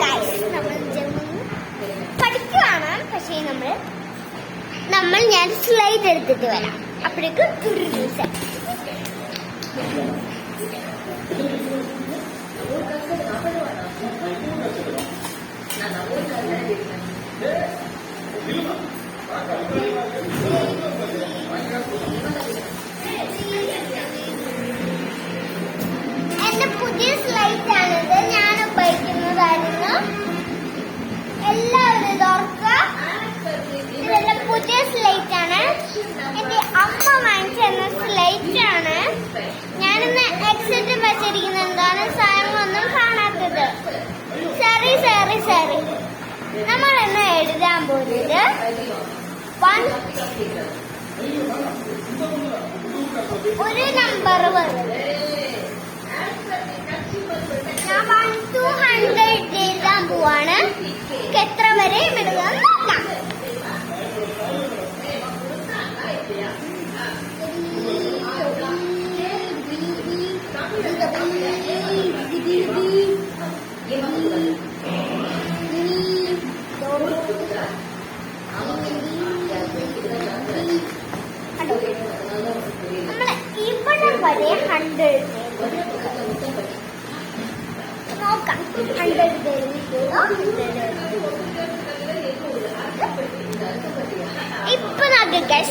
Guys, നമ്മൾ പഠിക്കുവാണ്. പക്ഷേ ഞാൻ സ്ലൈഡ് എടുത്തിട്ട് വരാം. അപ്പോഴേക്കും എന്റെ പുതിയ സ്ലൈറ്റ് ആണിത്. ഞാൻ ഉപയോഗിക്കുന്നതായിരുന്നു. എല്ലാവരും ഇതോർക്കുക, ഇതെല്ലാം പുതിയ സ്ലൈറ്റ് ആണ്. എന്റെ അമ്മ വാങ്ങിച്ച സ്ലൈറ്റ് ആണ്. ഞാനിന്ന് എക്സിറ്റ് വെച്ചിരിക്കുന്നത് എന്താണ് സാധനങ്ങളൊന്നും കാണാത്തത്. സറി നമ്മൾ ഇന്ന് എഴുതാൻ പോകുന്നത് ഒരു നമ്പർ വരും. ഞാൻ 1 to 100 എഴുതാൻ പോവാണ്. എത്ര വരെ എഴുതാൻ നോക്കാം. നമ്മള് ഇവിടെ വരെ 100 നോക്കാം. 100 ഇപ്പൊ നോക്കാം.